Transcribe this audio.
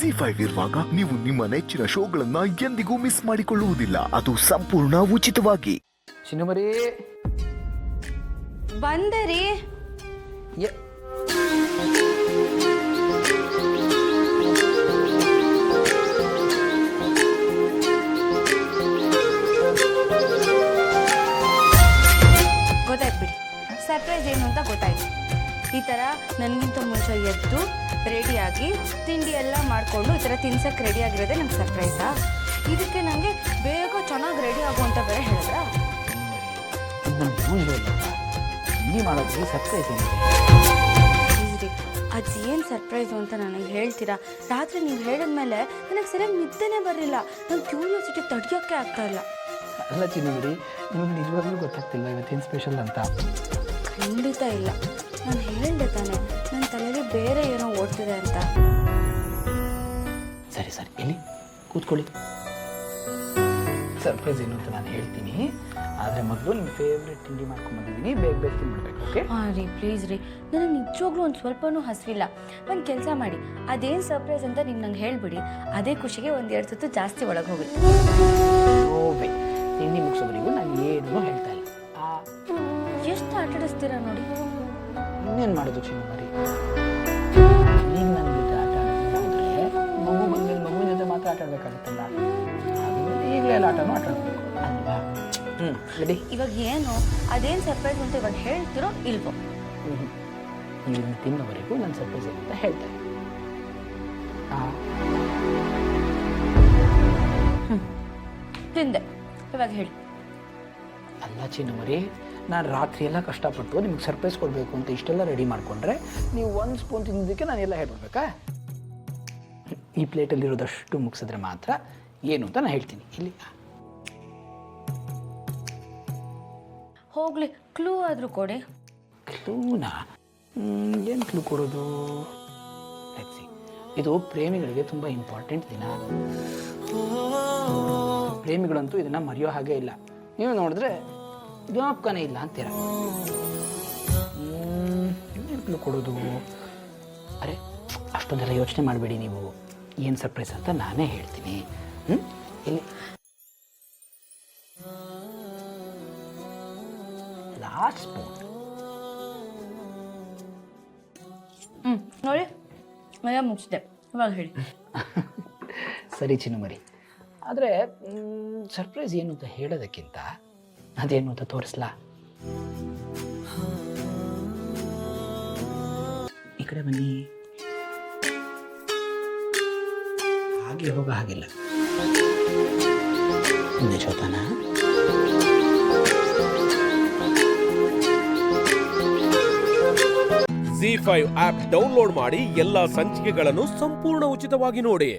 ಜಿ5 ಇರುವಾಗ ನೀವು ನಿಮ್ಮ ನೆಚ್ಚಿನ ಶೋಗಳನ್ನ ಎಂದಿಗೂ ಮಿಸ್ ಮಾಡಿಕೊಳ್ಳುವುದಿಲ್ಲ. ಅದು ಸಂಪೂರ್ಣ ಉಚಿತವಾಗಿ. ಚಿನ್ನಮರಿ ಬಂದರಿ. ಗೊತ್ತಾಯ್ತು ಬಿಡಿ, ಸರ್ಪ್ರೈಸ್ ಏನು ಅಂತ ಗೊತ್ತಾಯ್ತು. ಈ ಥರ ನನಗಿಂತ ಮುಂಚೆ ಎದ್ದು ರೆಡಿಯಾಗಿ ತಿಂಡಿ ಎಲ್ಲ ಮಾಡಿಕೊಂಡು ಈ ಥರ ತಿನ್ಸಕ್ಕೆ ರೆಡಿ ಆಗಿರೋದೇ ನಂಗೆ ಸರ್ಪ್ರೈಸಾ? ಇದಕ್ಕೆ ನನಗೆ ಬೇಗ ಚೆನ್ನಾಗಿ ರೆಡಿ ಆಗು ಅಂತ ಬೇರೆ ಹೇಳಿದ್ರಾ? ತಿಂಡಿ ಮಾಡೋದು ಸರ್ಪ್ರೈಸ್ ಏನಿದೆ? ಪ್ಲೀಸ್ ರೀ, ಅದೇನು ಸರ್ಪ್ರೈಸು ಅಂತ ನನಗೆ ಹೇಳ್ತೀರಾ? ರಾತ್ರಿ ನೀವು ಹೇಳಿದ್ಮೇಲೆ ನನಗೆ ಸರಿಯಾಗಿ ನಿದ್ದೆನೇ ಬರಲಿಲ್ಲ. ನನ್ನ ಕ್ಯೂರಿಯಾಸಿಟಿ ತಡೆಯೋಕ್ಕೆ ಆಗ್ತಾ ಇಲ್ಲ. ಅಲ್ಲ ಚಿನ್ನಮರಿ, ನಿಮಗೆ ನಿಜವಾಗ್ಲೂ ಗೊತ್ತಾಗ್ತಿಲ್ಲ ಇವತ್ತೇನು ಸ್ಪೆಷಲ್ ಅಂತ? ಖಂಡಿತ ಇಲ್ಲ. ನಾನು ಹೇಳಿದೆ ತಾನೆ ನನ್ನ ತಲೆಗೆ ಬೇರೆ ಏನೋ ಓಡ್ತಿದೆ ಅಂತ. ಸರಿ ಸರಿ, ಎಲ್ಲಿ ಕೂತ್ಕೊಳ್ಳಿ. ಸರ್ಪ್ರೈಸ್ ಏನು ಅಂತ ನಾನು ಹೇಳ್ತೀನಿ. ಆದರೆ ಮೊದಲು ನಿಮ್ಮ ಫೇವ್ರೆಟ್ ತಿಂಡಿ ಮಾಡ್ಕೊಂಡ್ಬಂದಿದ್ದೀನಿ, ಬೇಗ ಬೇಗ ತಿನ್ಬಿಡ್ಬೇಕು. ಓಕೆ? ಹಾಂ ರೀ, ಪ್ಲೀಸ್ ರೀ, ನನಗೆ ನಿಜವಾಗ್ಲೂ ಒಂದು ಸ್ವಲ್ಪನೂ ಹಸಿವಿಲ್ಲ. ಒಂದು ಕೆಲಸ ಮಾಡಿ, ಅದೇನು ಸರ್ಪ್ರೈಸ್ ಅಂತ ನೀವು ನಂಗೆ ಹೇಳಿಬಿಡಿ. ಅದೇ ಖುಷಿಗೆ ಒಂದೆರಡು ಸುತ್ತು ಜಾಸ್ತಿ ಒಳಗೆ ಹೋಗುತ್ತೆ. ಓವೇ, ತಿಂಡಿ ಮುಗಿಸೋದ್ರಿಗೂ ನಾನು ಏನೂ ಹೇಳ್ತಾ ಇಲ್ಲ. ಎಷ್ಟು ಆಟಾಡಿಸ್ತೀರಾ ನೋಡಿ. ಇನ್ನೇನು ಮಾಡೋದು ಚಿನ್ನಮರಿ? ಈಗ ನನ್ನ ಜೊತೆ ಆಟ ಆಡೋದ್ರೆ ಮಗು ಬಂದ್ಮೇಲೆ ಮಗುವಿನ ಜೊತೆ ಮಾತ್ರ ಆಟ ಆಡಬೇಕಾಗುತ್ತಲ್ಲ. ಆಮೇಲೆ ಈಗಲೇ ಎಲ್ಲ ಆಟನೂ ಆಟ ಆಡಬೇಕು ಅಲ್ವಾ? ರೆಡಿ? ಇವಾಗ ಏನು ಅದೇನು ಸರ್ಪ್ರೈಸ್ ಅಂತ ಇವಾಗ ಹೇಳ್ತಿರೋ ಇಲ್ವೋ? ನೀವು ತಿನ್ನೋವರೆಗೂ ನನ್ನ ಸರ್ಪ್ರೈಸ್ ಏನು ಅಂತ ಹೇಳ್ತಾರೆ. ತಿಂದೆ, ಇವಾಗ ಹೇಳಿ. ಅಲ್ಲ ಚಿನ್ನಮರಿ, ನಾನು ರಾತ್ರಿ ಎಲ್ಲ ಕಷ್ಟಪಟ್ಟು ನಿಮ್ಗೆ ಸರ್ಪ್ರೈಸ್ ಕೊಡಬೇಕು ಅಂತ ಇಷ್ಟೆಲ್ಲ ರೆಡಿ ಮಾಡಿಕೊಂಡ್ರೆ ನೀವು ಒಂದು ಸ್ಪೂನ್ ತಿನ್ನೋದಕ್ಕೆ ನಾನೆಲ್ಲ ಹೇಳ್ಬಿಡ್ಬೇಕಾ? ಈ ಪ್ಲೇಟಲ್ಲಿರೋದಷ್ಟು ಮುಗಿಸಿದ್ರೆ ಮಾತ್ರ ಏನು ಅಂತ ನಾನು ಹೇಳ್ತೀನಿ. ಇಲ್ಲಿ ಹೋಗ್ಲಿ, ಕ್ಲೂ ಆದರೂ ಕೊಡಿ. ಕ್ಲೂನಾ? ಏನು ಕ್ಲೂ ಕೊಡೋದು? ಇದು ಪ್ರೇಮಿಗಳಿಗೆ ತುಂಬ ಇಂಪಾರ್ಟೆಂಟ್ ದಿನ. ಪ್ರೇಮಿಗಳಂತೂ ಇದನ್ನು ಮರೆಯೋ ಹಾಗೆ ಇಲ್ಲ. ನೀವು ನೋಡಿದ್ರೆ ಜ್ಞಾಪಕನೇ ಇಲ್ಲ ಅಂತೀರ. ಏನು ಕ್ಲೂ ಕೊಡೋದು? ಅರೆ, ಅಷ್ಟೊಂದೆಲ್ಲ ಯೋಚನೆ ಮಾಡಬೇಡಿ ನೀವು. ಏನು ಸರ್ಪ್ರೈಸ್ ಅಂತ ನಾನೇ ಹೇಳ್ತೀನಿ. ಇಲ್ಲಿ ಲಾಸ್ಟ್ ಸ್ಪೂನ್. ನೋಡಿ, ಎಲ್ಲ ಮುಗಿಸಿದೆ, ಇವಾಗ ಹೇಳಿ. ಸರಿ ಚಿನ್ನಮರಿ, ಆದರೆ ಸರ್ಪ್ರೈಸ್ ಏನು ಅಂತ ಹೇಳೋದಕ್ಕಿಂತ ಅದೇನು ಅಂತ ತೋರಿಸ್ಲಾ? ಈ ಕಡೆ ಬನ್ನಿ. ಹಾಗೆ ಹೋಗೋ ಹಾಗಿಲ್ಲ. ನಿಜೋತಾನ? ಜಿ5 ಆಪ್ ಡೌನ್ಲೋಡ್ ಮಾಡಿ ಎಲ್ಲಾ ಸಂಚಿಕೆಗಳನ್ನು ಸಂಪೂರ್ಣ ಉಚಿತವಾಗಿ ನೋಡಿ.